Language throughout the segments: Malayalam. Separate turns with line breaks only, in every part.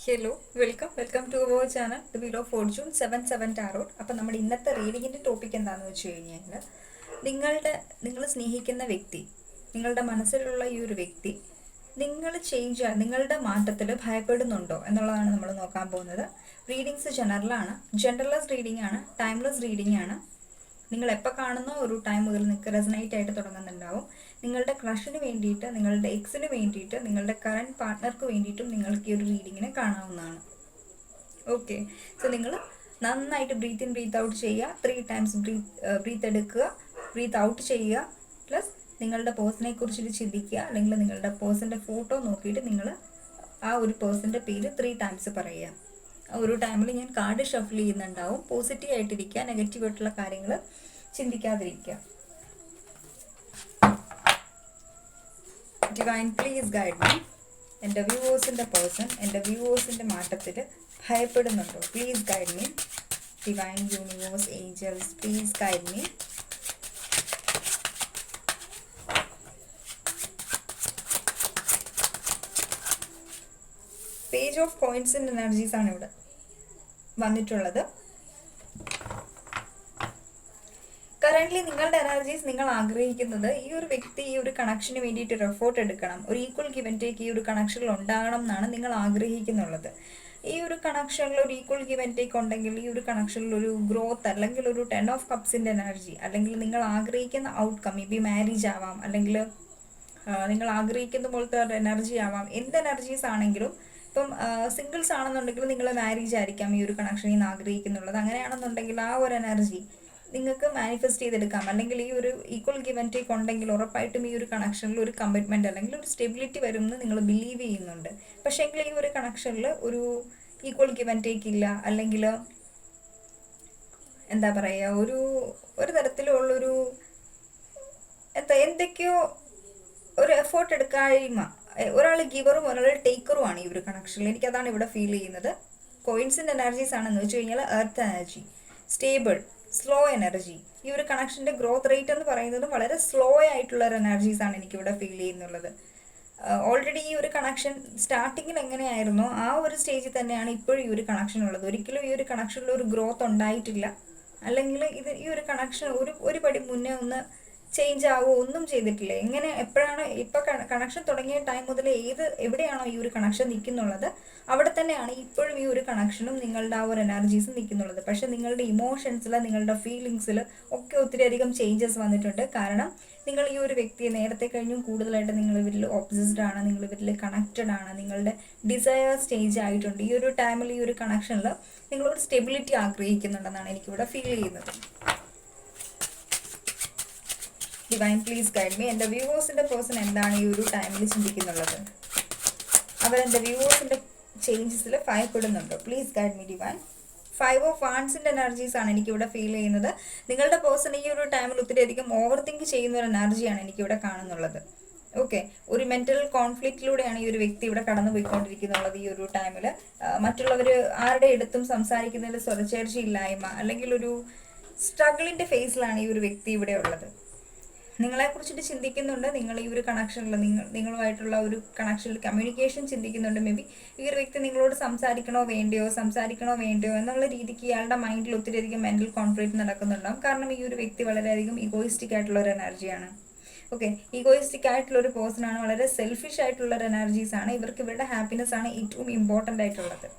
Hello welcome to our channel the wheel of fortune 7 tarot. അപ്പം നമ്മുടെ ഇന്നത്തെ റീഡിങ്ങിൻ്റെ ടോപ്പിക് എന്താണെന്ന് വെച്ച് കഴിഞ്ഞാൽ നിങ്ങൾ സ്നേഹിക്കുന്ന വ്യക്തി, നിങ്ങളുടെ മനസ്സിലുള്ള ഈ ഒരു വ്യക്തി നിങ്ങളുടെ മാറ്റത്തിൽ ഭയപ്പെടുന്നുണ്ടോ എന്നുള്ളതാണ് നമ്മൾ നോക്കാൻ പോകുന്നത്. റീഡിങ്സ് ജനറൽലെസ് റീഡിംഗ് ആണ്, ടൈംലെസ് റീഡിംഗ് ആണ്. നിങ്ങൾ എപ്പോൾ കാണുന്നോ ഒരു ടൈം മുതൽ നിങ്ങൾക്ക് റെസനേറ്റ് ആയിട്ട് തുടങ്ങുന്നുണ്ടാവും. നിങ്ങളുടെ ക്രഷിന് വേണ്ടിയിട്ട്, നിങ്ങളുടെ എക്സിന് വേണ്ടിയിട്ട്, നിങ്ങളുടെ കറണ്ട് പാർട്ട്ണർക്ക് വേണ്ടിയിട്ടും നിങ്ങൾക്ക് ഈ ഒരു റീഡിങ്ങിനെ കാണാവുന്നതാണ്. ഓക്കെ, സോ നിങ്ങൾ നന്നായിട്ട് ബ്രീത്ത് ഇൻ ബ്രീത്ത് ഔട്ട് ചെയ്യുക. 3 ടൈംസ് ബ്രീത്ത് എടുക്കുക, ബ്രീത്ത് ഔട്ട് ചെയ്യുക. പ്ലസ് നിങ്ങളുടെ പേഴ്സണെ കുറിച്ചിട്ട് ചിന്തിക്കുക, അല്ലെങ്കിൽ നിങ്ങളുടെ പേഴ്സൻ്റെ ഫോട്ടോ നോക്കിയിട്ട് നിങ്ങൾ ആ ഒരു പേഴ്സൻ്റെ പേര് 3 ടൈംസ് പറയുക. ഒരു ടൈമിൽ ഞാൻ കാർഡ് ഷഫിൾ ചെയ്യുന്നുണ്ടാവും. പോസിറ്റീവ് ആയിട്ടിരിക്കുക, നെഗറ്റീവ് ആയിട്ടുള്ള കാര്യങ്ങൾ ചിന്തിക്കാതിരിക്കുക. Divine please guide me. എൻ്റെ വ്യൂവേഴ്സിൻ്റെ പേഴ്സൺ എൻ്റെ വ്യൂവേഴ്സിൻ്റെ മാറ്റത്തിൽ ഭയപ്പെടുന്നുണ്ടോ? Please guide me. Divine universe angels please guide me. Page of കോയിൻസിൻ്റെ എനർജീസ് ആണ് ഇവിടെ വന്നിട്ടുള്ളത്. കറൻ്റ്ലി നിങ്ങളുടെ എനർജീസ്, നിങ്ങൾ ആഗ്രഹിക്കുന്നത് ഈ ഒരു വ്യക്തി ഈ ഒരു കണക്ഷന് വേണ്ടിയിട്ട് ഒരു എഫേർട്ട് എടുക്കണം, ഒരു ഈക്വൽ ഗിവ് ആൻഡ് ടേക്ക് ഈ ഒരു കണക്ഷനിൽ ഉണ്ടാകണം എന്നാണ് നിങ്ങൾ ആഗ്രഹിക്കുന്നുള്ളത്. ഈ ഒരു കണക്ഷനിൽ ഒരു ഈക്വൽ ഗിവ് ആൻഡ് ടേക്ക് ഉണ്ടെങ്കിൽ ഈ ഒരു കണക്ഷനിൽ ഒരു ഗ്രോത്ത്, അല്ലെങ്കിൽ ഒരു 10 ഓഫ് കപ്സിൻ്റെ എനർജി, അല്ലെങ്കിൽ നിങ്ങൾ ആഗ്രഹിക്കുന്ന ഔട്ട്കം, മേ ബി മാരേജ് ആവാം, അല്ലെങ്കിൽ നിങ്ങൾ ആഗ്രഹിക്കുന്ന പോലത്തെ ഒരു എനർജി ആവാം. എന്ത് എനർജീസ് ആണെങ്കിലും, ഇപ്പം സിംഗിൾസ് ആണെന്നുണ്ടെങ്കിൽ നിങ്ങൾ മാരേജ് ആയിരിക്കാം ഈ ഒരു കണക്ഷനിൽ നിന്ന് ആഗ്രഹിക്കുന്നുള്ളത്. അങ്ങനെയാണെന്നുണ്ടെങ്കിൽ ആ ഒരു എനർജി നിങ്ങൾക്ക് മാനിഫെസ്റ്റ് ചെയ്തെടുക്കാം. അല്ലെങ്കിൽ ഈ ഒരു ഈക്വൽ ഗിവ് ആൻഡ് ടേക്ക് ഉണ്ടെങ്കിൽ ഉറപ്പായിട്ടും ഈ ഒരു കണക്ഷനിൽ ഒരു കമ്മിറ്റ്മെൻറ്റ് അല്ലെങ്കിൽ ഒരു സ്റ്റെബിലിറ്റി വരുമെന്ന് നിങ്ങൾ ബിലീവ് ചെയ്യുന്നുണ്ട്. പക്ഷേ എങ്കിൽ ഈ ഒരു കണക്ഷനിൽ ഒരു ഈക്വൽ ഗിവ് ആൻഡ് ടേക്ക് ഇല്ല, അല്ലെങ്കിൽ എന്താ പറയുക, ഒരു തരത്തിലുള്ളൊരു എന്തൊക്കെയോ ഒരു എഫേർട്ട് എടുക്കായ്മ, ഒരാൾ ഗിവറും ഒരാൾ ടേക്കറുമാണ് ഈ ഒരു കണക്ഷനിൽ. എനിക്കതാണ് ഇവിടെ ഫീൽ ചെയ്യുന്നത്. കോയിൻസിൻ്റെ എനർജീസ് ആണെന്ന് വെച്ച് കഴിഞ്ഞാൽ earth energy, stable, slow energy. ഈ ഒരു കണക്ഷൻ്റെ ഗ്രോത്ത് റേറ്റ് എന്ന് പറയുന്നത് വളരെ സ്ലോ ആയിട്ടുള്ള ഒരു എനർജീസാണ് എനിക്കിവിടെ ഫീൽ ചെയ്യുന്നുള്ളത്. ഓൾറെഡി ഈ ഒരു കണക്ഷൻ സ്റ്റാർട്ടിങ്ങിൽ എങ്ങനെയായിരുന്നോ ആ ഒരു സ്റ്റേജിൽ തന്നെയാണ് ഇപ്പോഴും ഈ ഒരു കണക്ഷൻ ഉള്ളത്. ഒരിക്കലും ഈ ഒരു കണക്ഷനിൽ ഒരു ഗ്രോത്ത് ഉണ്ടായിട്ടില്ല, അല്ലെങ്കിൽ ഈ ഒരു കണക്ഷൻ ഒരു പടി മുന്നേ ഒന്ന് ചേഞ്ച് ആവുമോ ഒന്നും ചെയ്തിട്ടില്ല. എങ്ങനെ എപ്പോഴാണ് ഇപ്പോൾ കണക്ഷൻ തുടങ്ങിയ ടൈം മുതൽ എവിടെയാണോ ഈ ഒരു കണക്ഷൻ നിൽക്കുന്നുള്ളത് അവിടെ തന്നെയാണ് ഇപ്പോഴും ഈ ഒരു കണക്ഷനും നിങ്ങളുടെ ആ ഒരു എനർജീസും നിൽക്കുന്നുള്ളത്. പക്ഷേ നിങ്ങളുടെ ഇമോഷൻസിൽ, നിങ്ങളുടെ ഫീലിങ്സിൽ ഒക്കെ ഒത്തിരി അധികം ചേഞ്ചസ് വന്നിട്ടുണ്ട്. കാരണം നിങ്ങൾ ഈ ഒരു വ്യക്തിയെ നേരത്തെ കഴിഞ്ഞും കൂടുതലായിട്ട് നിങ്ങൾ ഇവരിൽ ഒബ്സസ്ഡ് ആണ്, നിങ്ങൾ ഇവരിൽ കണക്റ്റഡ് ആണ്, നിങ്ങളുടെ ഡിസയർ സ്റ്റേജ് ആയിട്ടുണ്ട്. ഈ ഒരു ടൈമിൽ ഈ ഒരു കണക്ഷനിൽ നിങ്ങളൊരു സ്റ്റെബിലിറ്റി ആഗ്രഹിക്കുന്നുണ്ടെന്നാണ് എനിക്കിവിടെ ഫീൽ ചെയ്യുന്നത്. Divine please guide me. എൻ്റെ വ്യൂവേഴ്സിൻ്റെ പേഴ്സൺ എന്താണ് ഈ ഒരു ടൈമിൽ ചിന്തിക്കുന്നുള്ളത്? അവരെൻ്റെ വ്യൂവേഴ്സിൻ്റെ ചേഞ്ചസിൽ ഭയപ്പെടുന്നുണ്ടോ? Please guide me divine. 5 of വാൻസിൻ്റെ എനർജീസ് ആണ് എനിക്കിവിടെ ഫീൽ ചെയ്യുന്നത്. നിങ്ങളുടെ പേഴ്സൺ ഈ ഒരു ടൈമിൽ ഒത്തിരി അധികം ഓവർ തിങ്ക് ചെയ്യുന്ന ഒരു എനർജിയാണ് എനിക്കിവിടെ കാണുന്നുള്ളത്. ഓക്കെ, ഒരു മെൻ്റൽ കോൺഫ്ലിക്റ്റിലൂടെയാണ് ഈ ഒരു വ്യക്തി ഇവിടെ കടന്നു പോയിക്കൊണ്ടിരിക്കുന്നുള്ളത്. ഈ ഒരു ടൈമിൽ മറ്റുള്ളവർ ആരുടെ അടുത്തും സംസാരിക്കുന്നതിൽ സ്വരച്ചേർച്ചയില്ലായ്മ, അല്ലെങ്കിൽ ഒരു സ്ട്രഗിളിൻ്റെ ഫേസിലാണ് ഈ ഒരു വ്യക്തി ഇവിടെ ഉള്ളത്. നിങ്ങളെക്കുറിച്ചിട്ട് ചിന്തിക്കുന്നുണ്ട്. നിങ്ങൾ ഈ ഒരു കണക്ഷനിൽ നിങ്ങളുമായിട്ടുള്ള ഒരു കണക്ഷനിൽ കമ്മ്യൂണിക്കേഷൻ ചിന്തിക്കുന്നുണ്ട്. മേ ബി ഈ ഒരു വ്യക്തി നിങ്ങളോട് സംസാരിക്കണോ വേണ്ടയോ എന്നുള്ള രീതിക്ക് ഇയാളുടെ മൈൻഡിൽ ഒത്തിരി അധികം മെൻ്റൽ കോൺഫ്ലിക്റ്റ് നടക്കുന്നുണ്ടാകും. കാരണം ഈ ഒരു വ്യക്തി വളരെയധികം ഈഗോയിസ്റ്റിക് ആയിട്ടുള്ള ഒരു എനർജിയാണ്. ഓക്കെ, ഈഗോയിസ്റ്റിക് ആയിട്ടുള്ള ഒരു പേഴ്സൺ ആണ്, വളരെ സെൽഫിഷ് ആയിട്ടുള്ള ഒരു എനർജീസാണ്. ഇവർക്ക് ഇവരുടെ ഹാപ്പിനെസ് ആണ് ഏറ്റവും ഇമ്പോർട്ടൻ്റ് ആയിട്ടുള്ളത്.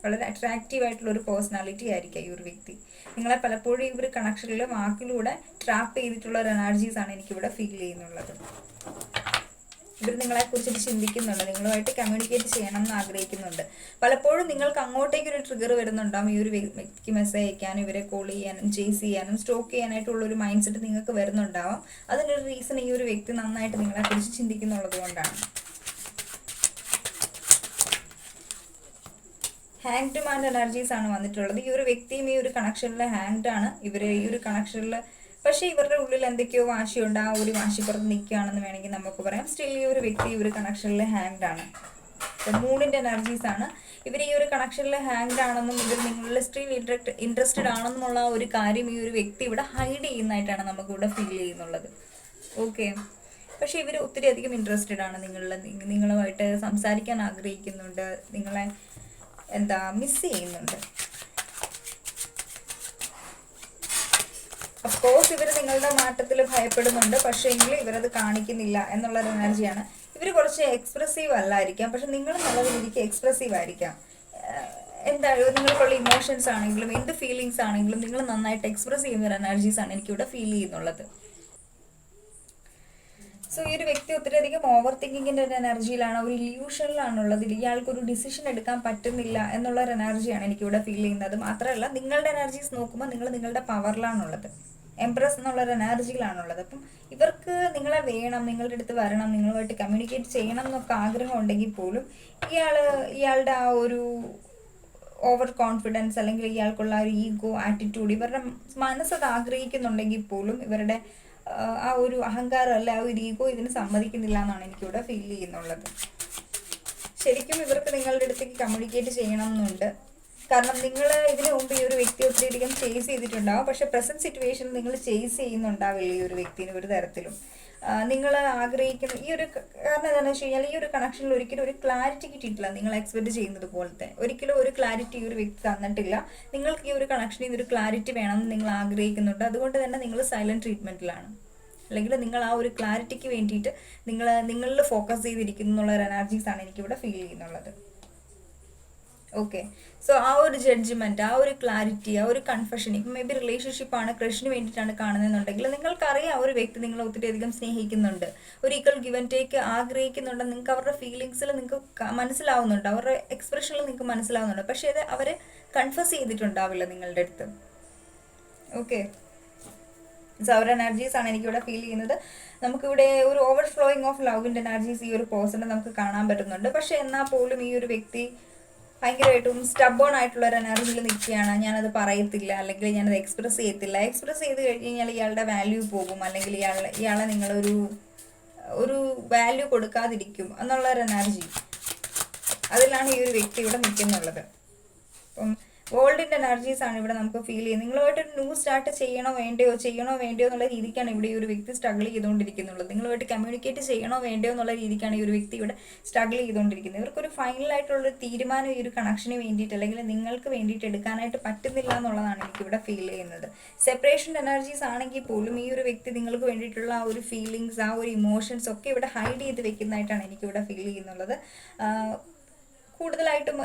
വളരെ അട്രാക്റ്റീവ് ആയിട്ടുള്ള ഒരു പേഴ്സണാലിറ്റി ആയിരിക്കും ഈ ഒരു വ്യക്തി. നിങ്ങളെ പലപ്പോഴും ഈ ഒരു കണക്ഷനിൽ വാക്കിലൂടെ ട്രാപ്പ് ചെയ്തിട്ടുള്ള ഒരു എനർജീസാണ് എനിക്കിവിടെ ഫീൽ ചെയ്യുന്നുള്ളത്. ഇവർ നിങ്ങളെക്കുറിച്ചിട്ട് ചിന്തിക്കുന്നുണ്ട്, നിങ്ങളുമായിട്ട് കമ്മ്യൂണിക്കേറ്റ് ചെയ്യണം എന്ന് ആഗ്രഹിക്കുന്നുണ്ട്. പലപ്പോഴും നിങ്ങൾക്ക് അങ്ങോട്ടേക്ക് ഒരു ട്രിഗർ വരുന്നുണ്ടാവും. ഈ ഒരു വ്യക്തിക്ക് മെസ്സേജ് അയക്കാനും, ഇവരെ കോൾ ചെയ്യാനും, ചേസ് ചെയ്യാനും, സ്റ്റോക്ക് ചെയ്യാനായിട്ടുള്ളൊരു മൈൻഡ് സെറ്റ് നിങ്ങൾക്ക് വരുന്നുണ്ടാവാം. അതിനൊരു റീസൺ ഈ ഒരു വ്യക്തി നന്നായിട്ട് നിങ്ങളെക്കുറിച്ച് ചിന്തിക്കുന്നുള്ളത് കൊണ്ടാണ്. ഹാങ്ഡ് മാൻ എനർജീസ് ആണ് വന്നിട്ടുള്ളത്. ഈ ഒരു വ്യക്തിയും ഈ ഒരു കണക്ഷനിൽ ഹാങ്ഡ് ആണ്. ഇവർ ഈ ഒരു കണക്ഷനിൽ, പക്ഷേ ഇവരുടെ ഉള്ളിൽ എന്തൊക്കെയോ വാശിയുണ്ട്. ആ ഒരു വാശിപ്പുറത്ത് നിൽക്കുകയാണെന്ന് വേണമെങ്കിൽ നമുക്ക് പറയാം. സ്റ്റിൽ ഈ ഒരു വ്യക്തി ഈ ഒരു കണക്ഷനിൽ ഹാങ്ഡ് ആണ്. മൂണിൻ്റെ എനർജീസ് ആണ്. ഇവർ ഈ ഒരു കണക്ഷനിൽ ഹാങ്ഡ് ആണെന്നും ഇവർ നിങ്ങളിൽ സ്റ്റിൽ ഇൻട്രസ്റ്റഡ് ആണെന്നുമുള്ള ഒരു കാര്യം ഈ ഒരു വ്യക്തി ഇവിടെ ഹൈഡ് ചെയ്യുന്നതായിട്ടാണ് നമുക്കിവിടെ ഫീൽ ചെയ്യുന്നുള്ളത്. ഓക്കെ, പക്ഷേ ഇവർ ഒത്തിരി അധികം ഇൻട്രസ്റ്റഡ് ആണ് നിങ്ങളുമായിട്ട് സംസാരിക്കാൻ ആഗ്രഹിക്കുന്നുണ്ട്, നിങ്ങളെ മിസ് ചെയ്യുന്നുണ്ട്. അഫ്കോഴ്സ് ഇവർ നിങ്ങളുടെ മാറ്റത്തിൽ ഭയപ്പെടുന്നുണ്ട്, പക്ഷേ എങ്കിലും ഇവരത് കാണിക്കുന്നില്ല എന്നുള്ളൊരു എനർജിയാണ്. ഇവർ കുറച്ച് എക്സ്പ്രസീവ് അല്ലായിരിക്കാം, പക്ഷെ നിങ്ങൾ നല്ല രീതിക്ക് എക്സ്പ്രസീവ് ആയിരിക്കാം. നിങ്ങൾക്കുള്ള ഇമോഷൻസ് ആണെങ്കിലും എന്ത് ഫീലിങ്സ് ആണെങ്കിലും നിങ്ങൾ നന്നായിട്ട് എക്സ്പ്രസ് ചെയ്യുന്ന ഒരു എനർജീസ് ആണ് എനിക്കിവിടെ ഫീൽ ചെയ്യുന്നുള്ളത്. സോ ഈ ഒരു വ്യക്തി ഒത്തിരിയധികം ഓവർ തിങ്കിങ്ങിൻ്റെ ഒരു എനർജിയിലാണ്, ഒരു ഇല്യൂഷനിലാണുള്ളത്. ഇയാൾക്കൊരു ഡിസിഷൻ എടുക്കാൻ പറ്റുന്നില്ല എന്നുള്ളൊരു എനർജിയാണ് എനിക്കിവിടെ ഫീൽ ചെയ്യുന്നത്. മാത്രമല്ല നിങ്ങളുടെ എനർജീസ് നോക്കുമ്പോൾ നിങ്ങൾ നിങ്ങളുടെ പവറിലാണുള്ളത്, എംപ്രസ് എന്നുള്ളൊരു എനർജിയിലാണുള്ളത്. അപ്പം ഇവർക്ക് നിങ്ങളെ വേണം, നിങ്ങളുടെ അടുത്ത് വരണം, നിങ്ങളുമായിട്ട് കമ്മ്യൂണിക്കേറ്റ് ചെയ്യണം എന്നൊക്കെ ആഗ്രഹം ഉണ്ടെങ്കിൽ പോലും ഇയാളുടെ ആ ഒരു ഓവർ കോൺഫിഡൻസ് അല്ലെങ്കിൽ ഇയാൾക്കുള്ള ഒരു ഈഗോ ആറ്റിറ്റ്യൂഡ്, ഇവരുടെ മനസ്സത് ആഗ്രഹിക്കുന്നുണ്ടെങ്കിൽ പോലും ഇവരുടെ ആ ഒരു അഹങ്കാരം അല്ല, ആ ഒരു ഈഗോ ഇതിന് സമ്മതിക്കുന്നില്ല എന്നാണ് എനിക്കിവിടെ ഫീൽ ചെയ്യുന്നുള്ളത്. ശരിക്കും ഇവർക്ക് നിങ്ങളുടെ അടുത്തേക്ക് കമ്മ്യൂണിക്കേറ്റ് ചെയ്യണം എന്നുണ്ട്. കാരണം നിങ്ങൾ ഇതിനു മുമ്പ് ഈ ഒരു വ്യക്തി ഒത്തിരിയധികം ചേസ് ചെയ്തിട്ടുണ്ടാവും, പക്ഷെ പ്രസന്റ് സിറ്റുവേഷനിൽ നിങ്ങൾ ചേസ് ചെയ്യുന്നുണ്ടാവില്ല ഈ ഒരു വ്യക്തിന് ഒരു തരത്തിലും. നിങ്ങൾ ആഗ്രഹിക്കുന്ന ഈ ഒരു കാരണം എന്താണെന്ന് വെച്ച് കഴിഞ്ഞാൽ ഈ ഒരു കണക്ഷനിൽ ഒരിക്കലും ഒരു ക്ലാരിറ്റി കിട്ടിയിട്ടില്ല. നിങ്ങൾ എക്സ്പെക്ട് ചെയ്യുന്നത് പോലത്തെ ഒരിക്കലും ഒരു ക്ലാരിറ്റി ഈ ഒരു വ്യക്തി തന്നിട്ടില്ല. നിങ്ങൾക്ക് ഈ ഒരു കണക്ഷനിൽ നിന്ന് ഒരു ക്ലാരിറ്റി വേണമെന്ന് നിങ്ങൾ ആഗ്രഹിക്കുന്നുണ്ട്. അതുകൊണ്ട് തന്നെ നിങ്ങൾ സൈലന്റ് ട്രീറ്റ്മെന്റിലാണ്, അല്ലെങ്കിൽ നിങ്ങൾ ആ ഒരു ക്ലാരിറ്റിക്ക് വേണ്ടിയിട്ട് നിങ്ങളിൽ ഫോക്കസ് ചെയ്തിരിക്കുന്നു എന്നുള്ളൊരു എനർജീസാണ് എനിക്കിവിടെ ഫീൽ ചെയ്യുന്നുള്ളത്. ഓക്കെ, സോ ആ ഒരു ജഡ്ജ്മെന്റ്, ആ ഒരു ക്ലാരിറ്റി, ആ ഒരു കൺഫെഷൻ, ഇപ്പം മേ ബി റിലേഷൻഷിപ്പാണ്, ക്രഷിന് വേണ്ടിയിട്ടാണ് കാണുന്നതെന്നുണ്ടെങ്കിൽ നിങ്ങൾക്കറിയാം ആ ഒരു വ്യക്തി നിങ്ങളെ ഒത്തിരി അധികം സ്നേഹിക്കുന്നുണ്ട്, ഒരു ഈക്വൽ ഗിവ് ആൻഡ് ടേക്ക് ആഗ്രഹിക്കുന്നുണ്ട്. നിങ്ങൾക്ക് അവരുടെ ഫീലിങ്സിൽ നിങ്ങൾക്ക് മനസ്സിലാവുന്നുണ്ട്, അവരുടെ എക്സ്പ്രഷനിൽ നിങ്ങൾക്ക് മനസ്സിലാവുന്നുണ്ട്. പക്ഷേ അത് അവർ കൺഫസ് ചെയ്തിട്ടുണ്ടാവില്ല നിങ്ങളുടെ അടുത്ത്. ഓക്കെ, സോ അവർ എനർജീസ് ആണ് എനിക്കിവിടെ ഫീൽ ചെയ്യുന്നത്. നമുക്കിവിടെ ഒരു ഓവർ ഫ്ലോയിങ് ഓഫ് ലവിൻ്റെ എനർജീസ് ഈ ഒരു പേഴ്സണിനെ നമുക്ക് കാണാൻ പറ്റുന്നുണ്ട്. പക്ഷെ എന്നാൽ പോലും ഈ ഒരു വ്യക്തി ഭയങ്കരമായിട്ടും സ്റ്റബോൺ ആയിട്ടുള്ള ഒരു എനർജിയിൽ നിൽക്കുകയാണ്. ഞാനത് പറയത്തില്ല, അല്ലെങ്കിൽ ഞാനത് എക്സ്പ്രസ് ചെയ്യത്തില്ല. എക്സ്പ്രസ് ചെയ്ത് കഴിഞ്ഞ് കഴിഞ്ഞാൽ ഇയാളുടെ വാല്യൂ പോകും, അല്ലെങ്കിൽ ഇയാളെ നിങ്ങളൊരു വാല്യൂ കൊടുക്കാതിരിക്കും എന്നുള്ളൊരു എനർജി, അതിലാണ് ഈ ഒരു വ്യക്തി ഇവിടെ നിൽക്കുന്നുള്ളത്. അപ്പം വേൾഡിൻ്റെ എനർജീസ് ആണ് ഇവിടെ നമുക്ക് ഫീൽ ചെയ്യുന്നത്. നിങ്ങളുമായിട്ട് ഒരു ന്യൂ സ്റ്റാർട്ട് ചെയ്യണോ വേണ്ടയോ എന്നുള്ള രീതിക്കാണ് ഇവിടെ ഈ ഒരു വ്യക്തി സ്ട്രഗിൾ ചെയ്തുകൊണ്ടിരിക്കുന്നുള്ളത്. നിങ്ങളുമായിട്ട് കമ്മ്യൂണിക്കേറ്റ് ചെയ്യണോ വേണ്ടയോ എന്നുള്ള രീതിക്കാണ് ഈ ഒരു വ്യക്തി ഇവിടെ സ്ട്രഗിൾ ചെയ്തുകൊണ്ടിരിക്കുന്നത്. ഇവർക്കൊരു ഫൈനലായിട്ടുള്ളൊരു തീരുമാനം ഈ ഒരു കണക്ഷന് വേണ്ടിയിട്ട് അല്ലെങ്കിൽ നിങ്ങൾക്ക് വേണ്ടിയിട്ട് എടുക്കാനായിട്ട് പറ്റുന്നില്ല എന്നുള്ളതാണ് എനിക്കിവിടെ ഫീൽ ചെയ്യുന്നത്. സെപ്പറേഷൻ എനർജീസ് ആണെങ്കിൽ പോലും ഈ ഒരു വ്യക്തി നിങ്ങൾക്ക് വേണ്ടിയിട്ടുള്ള ആ ഒരു ഫീലിങ്സ്, ആ ഒരു ഇമോഷൻസ് ഒക്കെ ഇവിടെ ഹൈഡ് ചെയ്ത് വെക്കുന്നതായിട്ടാണ് എനിക്കിവിടെ ഫീൽ ചെയ്യുന്നുള്ളത്. കൂടുതലായിട്ടും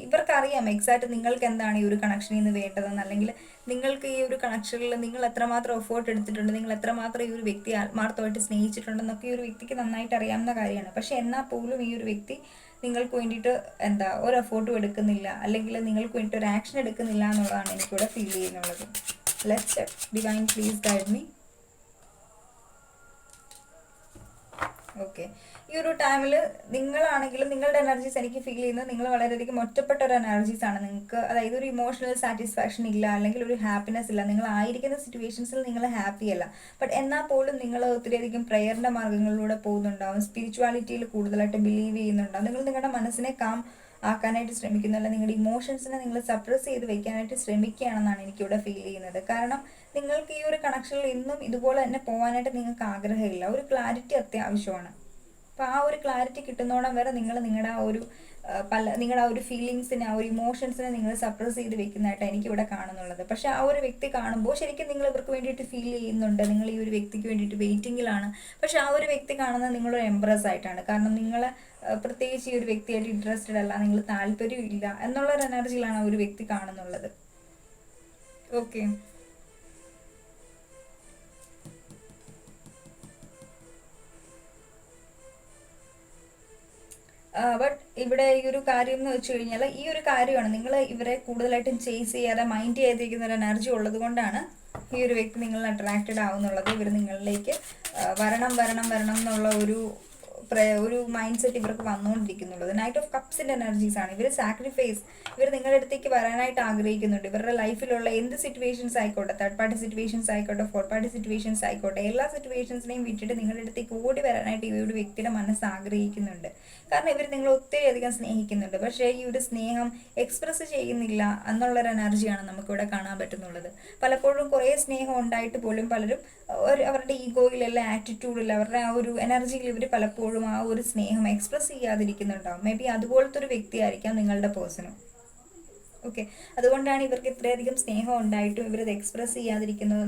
ഇവർക്കറിയാം എക്സാക്റ്റ് നിങ്ങൾക്ക് എന്താണ് ഈ ഒരു കണക്ഷനിൽ നിന്ന് വേണ്ടതെന്ന്, അല്ലെങ്കിൽ നിങ്ങൾക്ക് ഈ ഒരു കണക്ഷനിൽ നിങ്ങൾ എത്രമാത്രം എഫേർട്ട് എടുത്തിട്ടുണ്ട്, നിങ്ങൾ എത്രമാത്രം ഈ ഒരു വ്യക്തി ആത്മാർത്ഥമായിട്ട് സ്നേഹിച്ചിട്ടുണ്ടെന്നൊക്കെ ഈ ഒരു വ്യക്തിക്ക് നന്നായിട്ട് അറിയാവുന്ന കാര്യമാണ്. പക്ഷെ എന്നാൽ പോലും ഈ ഒരു വ്യക്തി നിങ്ങൾക്ക് വേണ്ടിയിട്ട് ഒരു എഫേർട്ടും എടുക്കുന്നില്ല, അല്ലെങ്കിൽ നിങ്ങൾക്ക് വേണ്ടിയിട്ട് ഒരു ആക്ഷൻ എടുക്കുന്നില്ല എന്നുള്ളതാണ് എനിക്കിവിടെ ഫീൽ ചെയ്യുന്നുള്ളത്. Let's check. Divine please guide me. Okay, ഈ ഒരു ടൈമിൽ നിങ്ങളാണെങ്കിലും നിങ്ങളുടെ എനർജീസ് എനിക്ക് ഫീൽ ചെയ്യുന്നത് നിങ്ങൾ വളരെയധികം ഒറ്റപ്പെട്ട ഒരു എനർജീസ് ആണ്. നിങ്ങൾക്ക് അതായത് ഒരു ഇമോഷണൽ സാറ്റിസ്ഫാക്ഷൻ ഇല്ല, അല്ലെങ്കിൽ ഒരു ഹാപ്പിനെസ് ഇല്ല. നിങ്ങൾ ആയിരിക്കുന്ന സിറ്റുവേഷൻസിൽ നിങ്ങൾ ഹാപ്പി അല്ല. ബട്ട് എന്നാൽ പോലും നിങ്ങൾ ഒത്തിരിയധികം പ്രയറിൻ്റെ മാർഗ്ഗങ്ങളിലൂടെ പോകുന്നുണ്ടാവും, സ്പിരിച്വാലിറ്റിയിൽ കൂടുതലായിട്ട് ബിലീവ് ചെയ്യുന്നുണ്ടാവും. നിങ്ങൾ നിങ്ങളുടെ മനസ്സിനെ കാം ആക്കാനായിട്ട് ശ്രമിക്കുന്നില്ല, നിങ്ങളുടെ ഇമോഷൻസിനെ നിങ്ങൾ സപ്രസ് ചെയ്ത് വെക്കാനായിട്ട് ശ്രമിക്കുകയാണെന്നാണ് എനിക്കിവിടെ ഫീൽ ചെയ്യുന്നത്. കാരണം നിങ്ങൾക്ക് ഈ ഒരു കണക്ഷനിൽ ഇന്നും ഇതുപോലെ തന്നെ പോകാനായിട്ട് നിങ്ങൾക്ക് ആഗ്രഹമില്ല. ഒരു ക്ലാരിറ്റി അത്യാവശ്യമാണ്. അപ്പോൾ ആ ഒരു ക്ലാരിറ്റി കിട്ടുന്നോളം വരെ നിങ്ങളുടെ ആ ഒരു നിങ്ങളുടെ ആ ഒരു ഫീലിങ്സിനെ, ആ ഒരു ഇമോഷൻസിനെ നിങ്ങൾ സപ്രസ് ചെയ്ത് വെക്കുന്നതായിട്ടാണ് എനിക്കിവിടെ കാണുന്നുള്ളത്. പക്ഷേ ആ ഒരു വ്യക്തി കാണുമ്പോൾ ശരിക്കും നിങ്ങൾ ഇവർക്ക് വേണ്ടിയിട്ട് ഫീൽ ചെയ്യുന്നുണ്ട്, നിങ്ങൾ ഈ ഒരു വ്യക്തിക്ക് വേണ്ടിയിട്ട് വെയിറ്റിങ്ങിലാണ്. പക്ഷേ ആ ഒരു വ്യക്തി കാണുന്നത് നിങ്ങളൊരു എംപ്രസ് ആയിട്ടാണ്. കാരണം നിങ്ങളെ പ്രത്യേകിച്ച് ഈ ഒരു വ്യക്തിയായിട്ട് ഇൻട്രസ്റ്റഡ് അല്ല, നിങ്ങൾ താല്പര്യം ഇല്ല എന്നുള്ളൊരു എനർജിയിലാണ് ആ ഒരു വ്യക്തി കാണുന്നുള്ളത്. ഓക്കെ, ബട്ട് ഇവിടെ ഈ ഒരു കാര്യം എന്ന് വെച്ച് കഴിഞ്ഞാൽ ഈ ഒരു കാര്യമാണ് നിങ്ങൾ ഇവരെ കൂടുതലായിട്ടും ചേസ് ചെയ്യാതെ മൈൻഡ് ചെയ്തിരിക്കുന്ന ഒരു എനർജി ഉള്ളത് കൊണ്ടാണ് ഈ ഒരു വ്യക്തി നിങ്ങളിൽ അട്രാക്റ്റഡ് ആവുന്നുള്ളത്. ഇവർ നിങ്ങളിലേക്ക് വരണം എന്നുള്ള ഒരു ഒരു മൈൻഡ് സെറ്റ് ഇവർക്ക് വന്നുകൊണ്ടിരിക്കുന്നുള്ളത്. നൈറ്റ് ഓഫ് കപ്സിൻ്റെ എനർജീസ് ആണ്. ഇവർ സാക്രിഫൈസ്, ഇവർ നിങ്ങളുടെ അടുത്തേക്ക് വരാനായിട്ട് ആഗ്രഹിക്കുന്നുണ്ട്. ഇവരുടെ ലൈഫിലുള്ള എന്ത് സിറ്റുവേഷൻസ് ആയിക്കോട്ടെ, തേർഡ് പാർട്ടി സിറ്റുവേഷൻസ് ആയിക്കോട്ടെ, ഫോർത്ത് പാർട്ടി സിറ്റുവേഷൻസ് ആയിക്കോട്ടെ, എല്ലാ സിറ്റുവേഷൻസിനെയും വിട്ടിട്ട് നിങ്ങളുടെ അടുത്തേക്ക് ഓടി വരാനായിട്ട് ഈ ഒരു വ്യക്തിയുടെ മനസ്സ് ആഗ്രഹിക്കുന്നുണ്ട്. കാരണം ഇവർ നിങ്ങളെ ഒത്തിരി അധികം സ്നേഹിക്കുന്നുണ്ട്. പക്ഷേ ഈ ഒരു സ്നേഹം എക്സ്പ്രസ് ചെയ്യുന്നില്ല എന്നുള്ളൊരു എനർജിയാണ് നമുക്കിവിടെ കാണാൻ പറ്റുന്നുള്ളത്. പലപ്പോഴും കുറേ സ്നേഹം ഉണ്ടായിട്ട് പോലും പലരും അവരുടെ ഈഗോയിലുള്ള ആറ്റിറ്റ്യൂഡിൽ, അവരുടെ ആ ഒരു എനർജിയിൽ ഇവർ പലപ്പോഴും ആ ഒരു സ്നേഹം എക്സ്പ്രസ് ചെയ്യാതിരിക്കുന്നുണ്ടാവും. മേ ബി അതുപോലത്തെ ഒരു വ്യക്തിയായിരിക്കാം നിങ്ങളുടെ പേഴ്സണും. ഓക്കെ, അതുകൊണ്ടാണ് ഇവർക്ക് ഇത്രയധികം സ്നേഹം ഉണ്ടായിട്ടും ഇവരത് എക്സ്പ്രസ് ചെയ്യാതിരിക്കുന്നത്.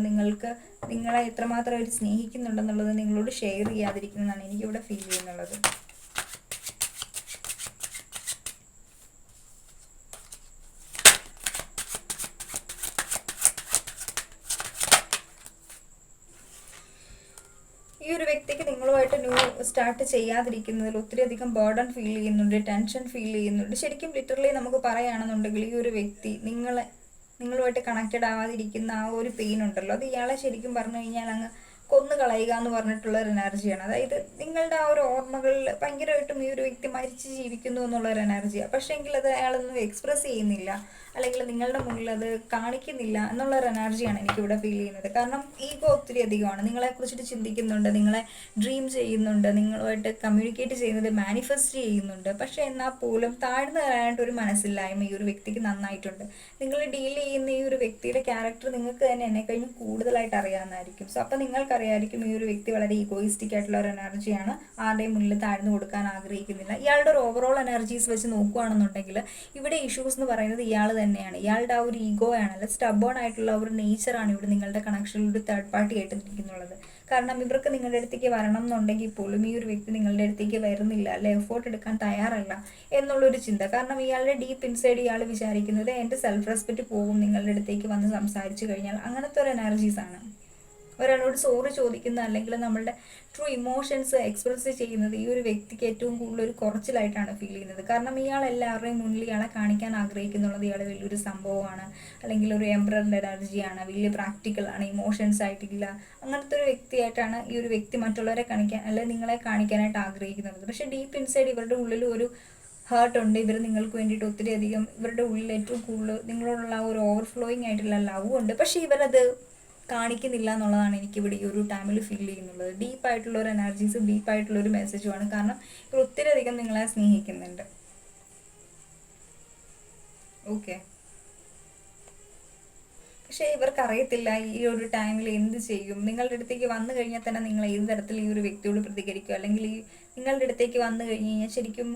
നിങ്ങളെ എത്രമാത്രം അവർ സ്നേഹിക്കുന്നുണ്ടെന്നുള്ളത് നിങ്ങളോട് ഷെയർ ചെയ്യാതിരിക്കുന്നതാണ് എനിക്കിവിടെ ഫീൽ ചെയ്യുന്നുള്ളത്. ഈ ഒരു വ്യക്തിക്ക് നിങ്ങളുമായിട്ട് ന്യൂ സ്റ്റാർട്ട് ചെയ്യാതിരിക്കുന്നതിൽ ഒത്തിരി അധികം ബേർഡൻ ഫീൽ ചെയ്യുന്നുണ്ട്, ടെൻഷൻ ഫീൽ ചെയ്യുന്നുണ്ട്. ശരിക്കും ലിറ്ററലി നമുക്ക് പറയുകയാണെന്നുണ്ടെങ്കിൽ ഈ ഒരു വ്യക്തി നിങ്ങളുമായിട്ട് കണക്റ്റഡ് ആവാതിരിക്കുന്ന ആ ഒരു പെയിൻ ഉണ്ടല്ലോ, അത് ഇയാളെ ശരിക്കും പറഞ്ഞു കഴിഞ്ഞാൽ അങ്ങ് കൊന്നു കളയുക എന്ന് പറഞ്ഞിട്ടുള്ള ഒരു എനർജിയാണ്. അതായത് നിങ്ങളുടെ ആ ഒരു ഓർമ്മകളിൽ ഭയങ്കരമായിട്ടും ഈ ഒരു വ്യക്തി മരിച്ച് ജീവിക്കുന്നു എന്നുള്ളൊരു എനർജിയാണ്. പക്ഷേ എങ്കിൽ അത് അയാളൊന്നും എക്സ്പ്രസ് ചെയ്യുന്നില്ല, അല്ലെങ്കിൽ നിങ്ങളുടെ മുന്നിൽ അത് കാണിക്കുന്നില്ല എന്നുള്ളൊരു എനർജിയാണ് എനിക്കിവിടെ ഫീൽ ചെയ്യുന്നത്. കാരണം ഈഗോ ഒത്തിരി അധികമാണ്. നിങ്ങളെക്കുറിച്ചിട്ട് ചിന്തിക്കുന്നുണ്ട്, നിങ്ങളെ ഡ്രീം ചെയ്യുന്നുണ്ട്, നിങ്ങളുമായിട്ട് കമ്മ്യൂണിക്കേറ്റ് ചെയ്യുന്നത്, മാനിഫെസ്റ്റ് ചെയ്യുന്നുണ്ട്. പക്ഷേ എന്നാൽ പോലും താഴ്ന്നു തരാനായിട്ട് ഒരു മനസ്സില്ലായ്മ ഈ ഒരു വ്യക്തിക്ക് നന്നായിട്ടുണ്ട്. നിങ്ങൾ ഡീൽ ചെയ്യുന്ന ഈ ഒരു വ്യക്തിയുടെ ക്യാരക്ടർ നിങ്ങൾക്ക് തന്നെ എന്നെ കഴിഞ്ഞ് കൂടുതലായിട്ട് അറിയാവുന്നതായിരിക്കും. സോ അപ്പോൾ നിങ്ങൾക്കറിയായിരിക്കും ഈ ഒരു വ്യക്തി വളരെ ഈഗോയിസ്റ്റിക് ആയിട്ടുള്ള ഒരു എനർജിയാണ്, ആരുടെയും മുന്നിൽ താഴ്ന്നു കൊടുക്കാൻ ആഗ്രഹിക്കുന്നില്ല. ഇയാളുടെ ഒരു ഓവറോൾ എനർജീസ് വെച്ച് നോക്കുകയാണെന്നുണ്ടെങ്കിൽ ഇവിടെ ഇഷ്യൂസ് എന്ന് പറയുന്നത് ഇയാൾ തന്നെയാണ്. ഇയാളുടെ ആ ഒരു ഈഗോ ആണ്, അല്ല സ്റ്റബേൺ ആയിട്ടുള്ള ഒരു നേച്ചറാണ് ഇവിടെ നിങ്ങളുടെ കണക്ഷനിൽ ഒരു തേർഡ് പാർട്ടി ആയിട്ട് നിൽക്കുന്നുള്ളത്. കാരണം ഇവർക്ക് നിങ്ങളുടെ അടുത്തേക്ക് വരണം എന്നുണ്ടെങ്കിൽ പോലും ഈ ഒരു വ്യക്തി നിങ്ങളുടെ അടുത്തേക്ക് വരുന്നില്ല, അല്ലെ എഫോർട്ട് എടുക്കാൻ തയ്യാറല്ല എന്നുള്ളൊരു ചിന്ത. കാരണം ഇയാളുടെ ഡീപ്പ് ഇൻസൈഡ് ഇയാൾ വിചാരിക്കുന്നത് എൻ്റെ സെൽഫ് റെസ്പെക്റ്റ് പോകും നിങ്ങളുടെ അടുത്തേക്ക് വന്ന് സംസാരിച്ചു കഴിഞ്ഞാൽ. അങ്ങനത്തെ ഒരു എനർജീസാണ്. ഒരാളോട് സോറി ചോദിക്കുന്ന, അല്ലെങ്കിൽ നമ്മളുടെ ട്രൂ ഇമോഷൻസ് എക്സ്പ്രസ് ചെയ്യുന്നത് ഈ ഒരു വ്യക്തിക്ക് ഏറ്റവും കൂടുതൽ ഒരു കുറച്ചിലായിട്ടാണ് ഫീൽ ചെയ്യുന്നത്. കാരണം ഇയാൾ എല്ലാവരുടെയും മുന്നിൽ ഇയാളെ കാണിക്കാൻ ആഗ്രഹിക്കുന്നുള്ളത് ഇയാൾ വലിയൊരു സംഭവമാണ്, അല്ലെങ്കിൽ ഒരു എംബ്രറിൻ്റെ എനർജിയാണ്, വലിയ പ്രാക്ടിക്കലാണ്, ഇമോഷൻസ് ആയിട്ടില്ല, അങ്ങനത്തെ ഒരു വ്യക്തിയായിട്ടാണ് ഈ ഒരു വ്യക്തി മറ്റുള്ളവരെ കാണിക്കാൻ, അല്ലെങ്കിൽ നിങ്ങളെ കാണിക്കാനായിട്ട് ആഗ്രഹിക്കുന്നത്. പക്ഷേ ഡീപ്പ് ഇൻസൈഡ് ഇവരുടെ ഉള്ളിൽ ഒരു ഹേർട്ട് ഉണ്ട്. ഇവർ നിങ്ങൾക്ക് വേണ്ടിയിട്ട് ഒത്തിരി അധികം, ഇവരുടെ ഉള്ളിൽ ഏറ്റവും കൂടുതൽ നിങ്ങളോടുള്ള ഒരു ഓവർഫ്ലോയിങ് ആയിട്ടുള്ള ലവ് ഉണ്ട്. പക്ഷേ ഇവരത് കാണിക്കുന്നില്ല എന്നുള്ളതാണ് എനിക്കിവിടെ ഈ ഒരു ടൈമിൽ ഫീൽ ചെയ്യുന്നുള്ളത്. ഡീപ്പായിട്ടുള്ള ഒരു എനർജീസും ഡീപ്പായിട്ടുള്ള ഒരു മെസ്സേജുമാണ്. കാരണം ഇവർ ഒത്തിരി അധികം നിങ്ങളെ സ്നേഹിക്കുന്നുണ്ട്. ഓക്കെ, പക്ഷേ ഇവർക്കറിയത്തില്ല ഈ ഒരു ടൈമിൽ എന്ത് ചെയ്യും. നിങ്ങളുടെ അടുത്തേക്ക് വന്നു കഴിഞ്ഞാൽ തന്നെ നിങ്ങൾ ഏത് തരത്തിൽ ഈ ഒരു വ്യക്തിയോട് പ്രതികരിക്കും, അല്ലെങ്കിൽ നിങ്ങളുടെ അടുത്തേക്ക് വന്നു കഴിഞ്ഞ് കഴിഞ്ഞാൽ ശരിക്കും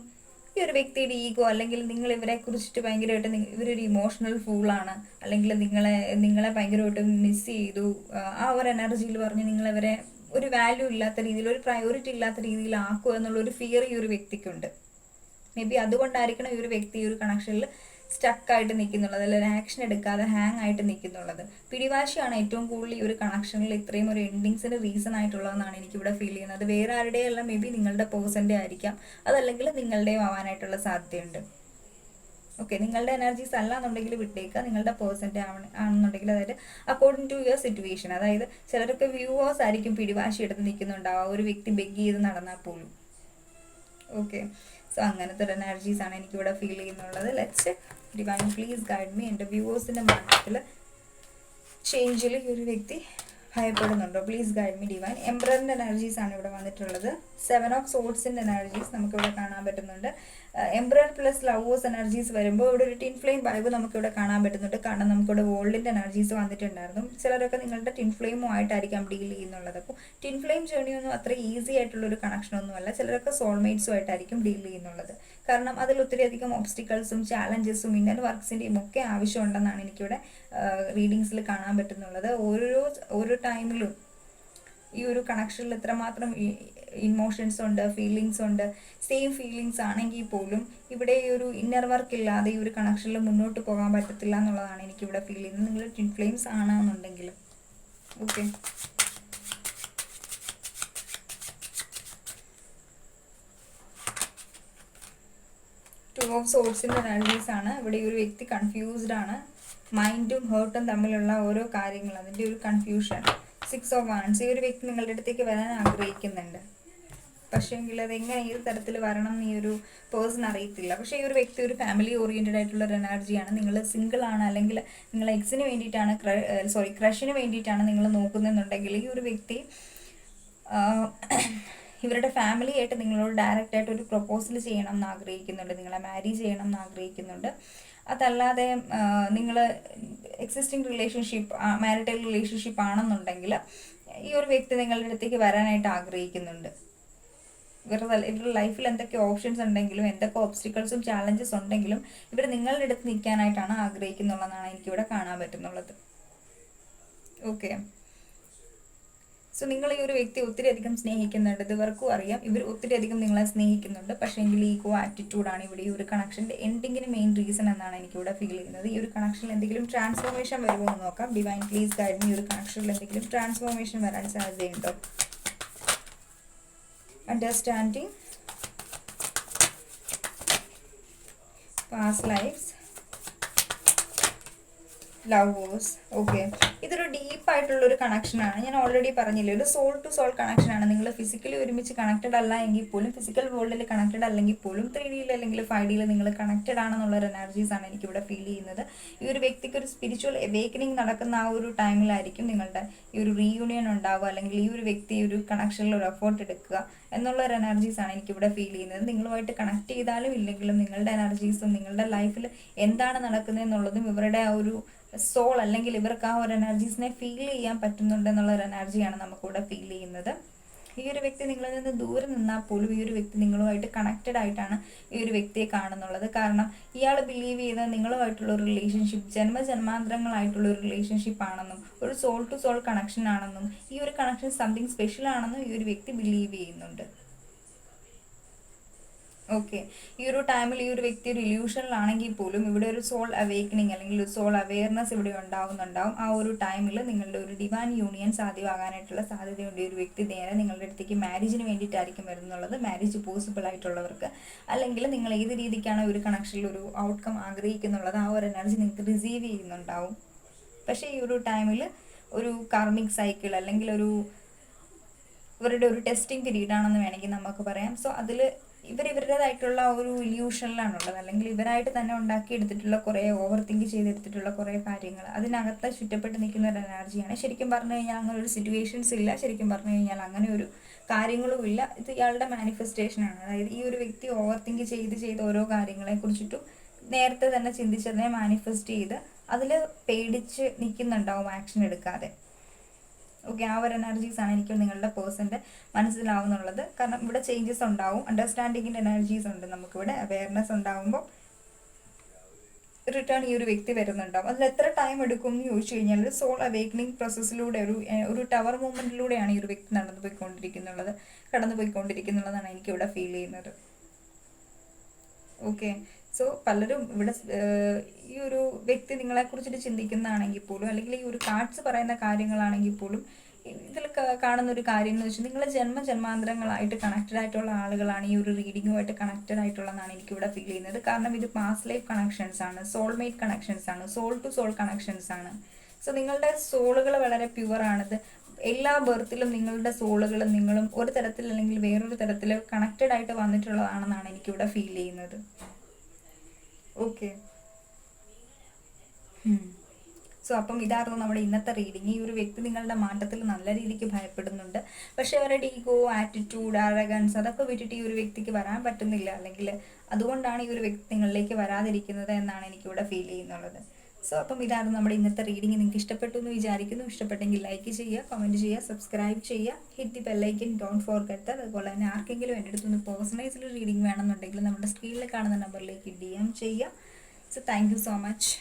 ഈ ഒരു വ്യക്തിയുടെ ഈഗോ, അല്ലെങ്കിൽ നിങ്ങൾ ഇവരെ കുറിച്ചിട്ട് ഭയങ്കരമായിട്ട് ഇവരൊരു ഇമോഷണൽ ഫൂളാണ്, അല്ലെങ്കിൽ നിങ്ങളെ ഭയങ്കരമായിട്ട് മിസ് ചെയ്തു, ആ ഒരു എനർജിയിൽ പറഞ്ഞ് നിങ്ങളിവരെ ഒരു വാല്യൂ ഇല്ലാത്ത രീതിയിൽ, ഒരു പ്രയോറിറ്റി ഇല്ലാത്ത രീതിയിൽ ആക്കുക എന്നുള്ളൊരു ഫിയർ ഈ ഒരു വ്യക്തിക്കുണ്ട്. മേ ബി അതുകൊണ്ടായിരിക്കണം ഈ ഒരു വ്യക്തി ഈ ഒരു കണക്ഷനിൽ സ്റ്റക്കായിട്ട് നിൽക്കുന്നുള്ളത്, അല്ലെങ്കിൽ ആക്ഷൻ എടുക്കാതെ ഹാങ് ആയിട്ട് നിൽക്കുന്നുള്ളത്. പിടിവാശിയാണ് ഏറ്റവും കൂടുതൽ ഈ ഒരു കണക്ഷനിൽ ഇത്രയും ഒരു എൻഡിങ്സിന് റീസൺ ആയിട്ടുള്ളതെന്നാണ് എനിക്കിവിടെ ഫീൽ ചെയ്യുന്നത്. വേറെ ആരുടെയല്ല, മേ ബി നിങ്ങളുടെ പേഴ്സൻ്റെ ആയിരിക്കാം, അതല്ലെങ്കിൽ നിങ്ങളുടെയും ആവാനായിട്ടുള്ള സാധ്യതയുണ്ട്. ഓക്കെ, നിങ്ങളുടെ എനർജീസ് അല്ല എന്നുണ്ടെങ്കിൽ വിട്ടേക്കുക, നിങ്ങളുടെ പേഴ്സൻ്റെ ആണെന്നുണ്ടെങ്കിൽ, അതായത് അക്കോർഡിംഗ് ടു യുവർ സിറ്റുവേഷൻ. അതായത് ചിലരൊക്കെ വ്യൂവേഴ്സ് ആയിരിക്കും പിടിവാശി എടുത്ത് നിൽക്കുന്നുണ്ടാവുക, ഒരു വ്യക്തി ബെഗ് ചെയ്ത് നടന്നാൽ പോലും. ഓക്കെ, സോ അങ്ങനത്തെ ഒരു എനർജീസാണ് എനിക്കിവിടെ ഫീൽ ചെയ്യുന്നുള്ളത്. Let's divine please guide me. എൻ്റെ വ്യൂവേഴ്സിൻ്റെ മാറ്റത്തിൽ ചേഞ്ചിൽ ഈ ഒരു വ്യക്തി ഭയപ്പെടുന്നുണ്ടോ? Please guide me divine. എംബ്രറിൻ്റെ എനർജീസ് ആണ് ഇവിടെ വന്നിട്ടുള്ളത്. 7 ഓഫ് സോർഡ്സിൻ്റെ എനർജീസ് നമുക്കിവിടെ കാണാൻ പറ്റുന്നുണ്ട്. എംബ്രർ പ്ലസ് ലവേഴ്സ് എനർജീസ് വരുമ്പോൾ ഇവിടെ ഒരു ടിൻ ഫ്ലെയിം വൈബ് നമുക്കിവിടെ കാണാൻ പറ്റുന്നുണ്ട്. കാരണം നമുക്കിവിടെ വേൾഡിൻ്റെ എനർജീസ് വന്നിട്ടുണ്ടായിരുന്നു. ചിലരൊക്കെ നിങ്ങളുടെ ടിൻ ഫ്ലെയിമുമായിട്ടായിരിക്കാം ഡീൽ ചെയ്യുന്നുള്ളത്. അപ്പോൾ ടിൻ ഫ്ലെയിം ജേണിയൊന്നും അത്ര ഈസി ആയിട്ടുള്ളൊരു കണക്ഷനൊന്നുമല്ല. ചിലരൊക്കെ സോൾമേറ്റ്സുമായിട്ടായിരിക്കും ഡീൽ ചെയ്യുന്നുള്ളത്. കാരണം അതിൽ ഒത്തിരി അധികം ഒബ്സ്റ്റിക്കൽസും ചാലഞ്ചസും ഇന്നർ വർക്ക്സിൻ്റെയും ഒക്കെ ആവശ്യമുണ്ടെന്നാണ് എനിക്കിവിടെ റീഡിങ്സിൽ കാണാൻ പറ്റുന്നുള്ളത്. ഓരോ ടൈമിലും ഈ ഒരു കണക്ഷനിൽ എത്രമാത്രം ഇമോഷൻസ് ഉണ്ട്, ഫീലിങ്സ് ഉണ്ട്. സെയിം ഫീലിങ്സ് ആണെങ്കിൽ പോലും ഇവിടെ ഈ ഒരു ഇന്നർ വർക്ക് ഇല്ലാതെ ഈ ഒരു കണക്ഷനിൽ മുന്നോട്ട് പോകാൻ പറ്റത്തില്ല എന്നുള്ളതാണ് എനിക്കിവിടെ ഫീൽ ചെയ്യുന്നത്. നിങ്ങൾ ട്വിൻ ഫ്ലെയിംസ് ആണെന്നുണ്ടെങ്കിൽ. ഓക്കെ, ടു ഓഫ് സോർഡ്സിൻ്റെ എനർജീസ് ആണ്. ഇവിടെ ഈ ഒരു വ്യക്തി കൺഫ്യൂസ്ഡ് ആണ്. മൈൻഡും ഹേർട്ടും തമ്മിലുള്ള ഓരോ കാര്യങ്ങൾ, അതിൻ്റെ ഒരു കൺഫ്യൂഷൻ. 6 of wands. ഈ ഒരു വ്യക്തി നിങ്ങളുടെ അടുത്തേക്ക് വരാൻ ആഗ്രഹിക്കുന്നുണ്ട്. പക്ഷേങ്കിൽ അതെങ്ങനെ ഏത് തരത്തിൽ വരണം എന്ന് ഈ ഒരു പേഴ്സൺ അറിയത്തില്ല. പക്ഷേ ഈ ഒരു വ്യക്തി ഒരു ഫാമിലി ഓറിയൻറ്റഡ് ആയിട്ടുള്ള ഒരു എനർജിയാണ്. നിങ്ങൾ സിംഗിൾ ആണ്, അല്ലെങ്കിൽ നിങ്ങൾ എക്സിന് വേണ്ടിയിട്ടാണ്, ക്രഷിന് വേണ്ടിയിട്ടാണ് നിങ്ങൾ നോക്കുന്നതെന്നുണ്ടെങ്കിൽ ഈ ഒരു വ്യക്തി ഇവരുടെ ഫാമിലിയായിട്ട് നിങ്ങളോട് ഡയറക്റ്റായിട്ട് ഒരു പ്രൊപ്പോസൽ ചെയ്യണം എന്ന് ആഗ്രഹിക്കുന്നുണ്ട്, നിങ്ങളെ മാരി ചെയ്യണം എന്ന് ആഗ്രഹിക്കുന്നുണ്ട്. അതല്ലാതെ നിങ്ങൾ എക്സിസ്റ്റിംഗ് റിലേഷൻഷിപ്പ്, മാരിറ്റൽ റിലേഷൻഷിപ്പ് ആണെന്നുണ്ടെങ്കിൽ ഈ ഒരു വ്യക്തി നിങ്ങളുടെ അടുത്തേക്ക് വരാനായിട്ട് ആഗ്രഹിക്കുന്നുണ്ട്. ഇവരുടെ ലൈഫിൽ എന്തൊക്കെ ഓപ്ഷൻസ് ഉണ്ടെങ്കിലും എന്തൊക്കെ ഓബ്സ്റ്റിക്കിൾസും ചാലഞ്ചസ് ഉണ്ടെങ്കിലും ഇവർ നിങ്ങളുടെ അടുത്ത് നിൽക്കാനായിട്ടാണ് ആഗ്രഹിക്കുന്നുള്ളതാണ് എനിക്കിവിടെ കാണാൻ പറ്റുന്നുള്ളത്. ഓക്കെ, സോ നിങ്ങൾ ഈ ഒരു വ്യക്തി ഒത്തിരി അധികം സ്നേഹിക്കുന്നുണ്ട്, ഇത് ഇവർക്കും അറിയാം. ഇവർ ഒത്തിരി അധികം നിങ്ങളെ സ്നേഹിക്കുന്നുണ്ട്. പക്ഷേ എങ്കിൽ ഈഗോ ആറ്റിറ്റ്യൂഡാണ് ഇവിടെ ഈ ഒരു കണക്ഷൻ്റെ എൻഡിങ്ങിന് മെയിൻ റീസൺ എന്നാണ് എനിക്കിവിടെ ഫീൽ ചെയ്യുന്നത്. ഈ ഒരു കണക്ഷനിൽ എന്തെങ്കിലും ട്രാൻസ്ഫോർമേഷൻ വരുമോ എന്ന് നോക്കാം. Divine please guide me. ഈ ഒരു കണക്ഷനിൽ എന്തെങ്കിലും ട്രാൻസ്ഫോർമേഷൻ വരാൻ സാധ്യതയുണ്ടോ? Understanding, past lives, lovers. Okay, ഇതൊരു ഡീപ്പായിട്ടുള്ളൊരു കണക്ഷനാണ്. ഞാൻ ഓൾറെഡി പറഞ്ഞില്ലേ, ഒരു സോൾ ടു സോൾ കണക്ഷനാണ്. നിങ്ങൾ ഫിസിക്കലി ഒരുമിച്ച് കണക്റ്റഡ് അല്ല എങ്കിൽ പോലും, ഫിസിക്കൽ വേൾഡിൽ കണക്റ്റഡ് അല്ലെങ്കിൽ പോലും 3D അല്ലെങ്കിൽ 5D നിങ്ങൾ കണക്റ്റഡ് ആണെന്നുള്ളൊരു എനർജീസാണ് എനിക്കിവിടെ ഫീൽ ചെയ്യുന്നത്. ഈ ഒരു വ്യക്തിക്ക് ഒരു സ്പിരിച്വൽ അവേക്കനിങ് നടക്കുന്ന ആ ഒരു ടൈമിലായിരിക്കും നിങ്ങളുടെ ഈ ഒരു റീയൂണിയൻ ഉണ്ടാവുക, അല്ലെങ്കിൽ ഈ ഒരു വ്യക്തി ഒരു കണക്ഷനിൽ ഒരു എഫേർട്ട് എടുക്കുക എന്നുള്ളൊരു എനർജീസാണ് എനിക്കിവിടെ ഫീൽ ചെയ്യുന്നത്. നിങ്ങളുമായിട്ട് കണക്ട് ചെയ്താലും ഇല്ലെങ്കിലും നിങ്ങളുടെ എനർജീസും നിങ്ങളുടെ ലൈഫിൽ എന്താണ് നടക്കുന്നതെന്നുള്ളതും ഇവരുടെ ആ ഒരു സോൾ അല്ലെങ്കിൽ ഇവർക്ക് ആ ഒരു എനർജീസിനെ ഫീൽ ചെയ്യാൻ പറ്റുന്നുണ്ട് എന്നുള്ളൊരു എനർജിയാണ് നമുക്കിവിടെ ഫീൽ ചെയ്യുന്നത്. ഈ ഒരു വ്യക്തി നിങ്ങളിൽ നിന്ന് ദൂരെ നിന്നാൽ പോലും ഈ ഒരു വ്യക്തി നിങ്ങളുമായിട്ട് കണക്റ്റഡ് ആയിട്ടാണ് ഈ ഒരു വ്യക്തിയെ കാണുന്നുള്ളത്. കാരണം ഇയാൾ ബിലീവ് ചെയ്യുന്നത് നിങ്ങളുമായിട്ടുള്ള ഒരു റിലേഷൻഷിപ്പ് ജന്മജന്മാന്തരങ്ങളായിട്ടുള്ള ഒരു റിലേഷൻഷിപ്പ് ആണെന്നും ഒരു സോൾ ടു സോൾ കണക്ഷൻ ആണെന്നും ഈ ഒരു കണക്ഷൻ സംതിങ് സ്പെഷ്യൽ ആണെന്നും ഈ ഒരു വ്യക്തി ബിലീവ് ചെയ്യുന്നുണ്ട്. ഓക്കെ, ഈ ഒരു ടൈമിൽ ഈ ഒരു വ്യക്തി ഒരു ഇല്യൂഷനിലാണെങ്കിൽ പോലും ഇവിടെ ഒരു സോൾ അവേക്കനിങ് അല്ലെങ്കിൽ ഒരു സോൾ അവെയർനെസ് ഇവിടെ ഉണ്ടാവും. ആ ഒരു ടൈമിൽ നിങ്ങളുടെ ഒരു ഡിവൈൻ യൂണിയൻ സാധ്യമാകാനായിട്ടുള്ള സാധ്യതയുണ്ട്. ഈ ഒരു വ്യക്തി നേരെ നിങ്ങളുടെ അടുത്തേക്ക് മാരേജിന് വേണ്ടിയിട്ടായിരിക്കും വരുന്നുള്ളത്, മാരേജ് പോസിബിൾ ആയിട്ടുള്ളവർക്ക്. അല്ലെങ്കിൽ നിങ്ങൾ ഏത് രീതിക്കാണ് ഒരു കണക്ഷനിൽ ഒരു ഔട്ട്കം ആഗ്രഹിക്കുന്നുള്ളത് ആ ഒരു എനർജി നിങ്ങൾക്ക് റിസീവ് ചെയ്യുന്നുണ്ടാവും. പക്ഷേ ഈ ഒരു ടൈമിൽ ഒരു കാർമിക് സൈക്കിൾ അല്ലെങ്കിൽ ഇവരുടെ ഒരു ടെസ്റ്റിംഗ് പീരീഡ് ആണെന്ന് വേണമെങ്കിൽ നമുക്ക് പറയാം. സോ അതിൽ ഇവരുടേതായിട്ടുള്ള ഒരു ഇല്യൂഷനിലാണുള്ളത്, അല്ലെങ്കിൽ ഇവരായിട്ട് തന്നെ ഉണ്ടാക്കിയെടുത്തിട്ടുള്ള കുറേ ഓവർ തിങ്ക് ചെയ്തെടുത്തിട്ടുള്ള കുറേ കാര്യങ്ങൾ അതിനകത്ത് ചുറ്റപ്പെട്ട് നിൽക്കുന്ന ഒരു എനർജിയാണ്. ശരിക്കും പറഞ്ഞു കഴിഞ്ഞാൽ അങ്ങനെ ഒരു സിറ്റുവേഷൻസ് ഇല്ല, ശരിക്കും പറഞ്ഞു കഴിഞ്ഞാൽ അങ്ങനെ ഒരു കാര്യങ്ങളും ഇല്ല. ഇത് ഇയാളുടെ മാനിഫെസ്റ്റേഷനാണ്. അതായത് ഈ ഒരു വ്യക്തി ഓവർ തിങ്ക് ചെയ്ത് ഓരോ കാര്യങ്ങളെ കുറിച്ചിട്ടും നേരത്തെ തന്നെ ചിന്തിച്ചതിനെ മാനിഫെസ്റ്റ് ചെയ്ത് അതിൽ പേടിച്ച് നിൽക്കുന്നുണ്ടാവും ആക്ഷൻ എടുക്കാതെ. ഓക്കെ, ആ ഒരു എനർജീസാണ് എനിക്ക് നിങ്ങളുടെ പേഴ്സൻ്റെ മനസ്സിലാവുന്നുള്ളത്. കാരണം ഇവിടെ ചേഞ്ചസ് ഉണ്ടാവും, അണ്ടർസ്റ്റാൻഡിങ്ങിൻ്റെ എനർജീസ് ഉണ്ട്, നമുക്കിവിടെ അവെയർനെസ് ഉണ്ടാകുമ്പോൾ റിട്ടേൺ ഈ ഒരു വ്യക്തി വരുന്നുണ്ടാവും. അതിൽ എത്ര ടൈം എടുക്കും എന്ന് ചോദിച്ചു കഴിഞ്ഞാൽ ഒരു സോൾ അവേക്കനിങ് പ്രോസസ്സിലൂടെ ഒരു ടവർ മൂവ്മെൻറ്റിലൂടെയാണ് ഈ ഒരു വ്യക്തി കടന്നുപോയിക്കൊണ്ടിരിക്കുന്നുള്ളതാണ് എനിക്കിവിടെ ഫീൽ ചെയ്യുന്നത്. ഓക്കെ, സോ പലരും ഇവിടെ ഈ ഒരു വ്യക്തി നിങ്ങളെക്കുറിച്ചിട്ട് ചിന്തിക്കുന്നതാണെങ്കിൽ പോലും, അല്ലെങ്കിൽ ഈ ഒരു കാർഡ്സ് പറയുന്ന കാര്യങ്ങളാണെങ്കിൽ പോലും, ഇതിൽ കാണുന്ന ഒരു കാര്യം എന്ന് വെച്ചാൽ നിങ്ങൾ ജന്മജന്മാന്തരങ്ങളായിട്ട് കണക്റ്റഡ് ആയിട്ടുള്ള ആളുകളാണ് ഈ ഒരു റീഡിങ്ങുമായിട്ട് കണക്റ്റഡ് ആയിട്ടുള്ളതാണ് എനിക്കിവിടെ ഫീൽ ചെയ്യുന്നത്. കാരണം ഇത് പാസ്റ്റ് ലൈഫ് കണക്ഷൻസ് ആണ്, സോൾമേറ്റ് കണക്ഷൻസ് ആണ്, സോൾ ടു സോൾ കണക്ഷൻസ് ആണ്. സോ നിങ്ങളുടെ സോളുകൾ വളരെ പ്യുവറാണിത്. എല്ലാ ബർത്തിലും നിങ്ങളുടെ സോളുകളും നിങ്ങളും ഒരു തരത്തിൽ അല്ലെങ്കിൽ വേറൊരു തരത്തിൽ കണക്റ്റഡ് ആയിട്ട് വന്നിട്ടുള്ളതാണെന്നാണ് എനിക്കിവിടെ ഫീൽ ചെയ്യുന്നത്. ഓക്കെ, സോ അപ്പം ഇതായിരുന്നു നമ്മുടെ ഇന്നത്തെ റീഡിങ്. ഈ ഒരു വ്യക്തി നിങ്ങളുടെ മാറ്റത്തിൽ നല്ല രീതിക്ക് ഭയപ്പെടുന്നുണ്ട്. പക്ഷേ അവരുടെ ഈഗോ, ആറ്റിറ്റ്യൂഡ്, ആരഗൻസ് അതൊക്കെ വിട്ടിട്ട് ഈ ഒരു വ്യക്തിക്ക് വരാൻ പറ്റുന്നില്ല, അല്ലെങ്കിൽ അതുകൊണ്ടാണ് ഈ ഒരു വ്യക്തി നിങ്ങളിലേക്ക് വരാതിരിക്കുന്നത് എന്നാണ് എനിക്കിവിടെ ഫീൽ ചെയ്യുന്നുള്ളത്. സോ അപ്പം ഇതായിരുന്നു നമ്മുടെ ഇന്നത്തെ റീഡിങ്. നിങ്ങൾക്ക് ഇഷ്ടപ്പെട്ടു എന്ന് വിചാരിക്കുന്നു. ഇഷ്ടപ്പെട്ടെങ്കിൽ ലൈക്ക് ചെയ്യുക, കമൻറ്റ് ചെയ്യുക, സബ്സ്ക്രൈബ് ചെയ്യുക, hit the bell icon, don't forget that. അതുപോലെ തന്നെ ആർക്കെങ്കിലും എൻ്റെ അടുത്തൊന്ന് പേഴ്സണലൈസ്ഡ് റീഡിങ് വേണമെന്നുണ്ടെങ്കിൽ നമ്മുടെ സ്ക്രീനിൽ കാണുന്ന നമ്പറിലേക്ക് DM ചെയ്യുക. So thank you so much.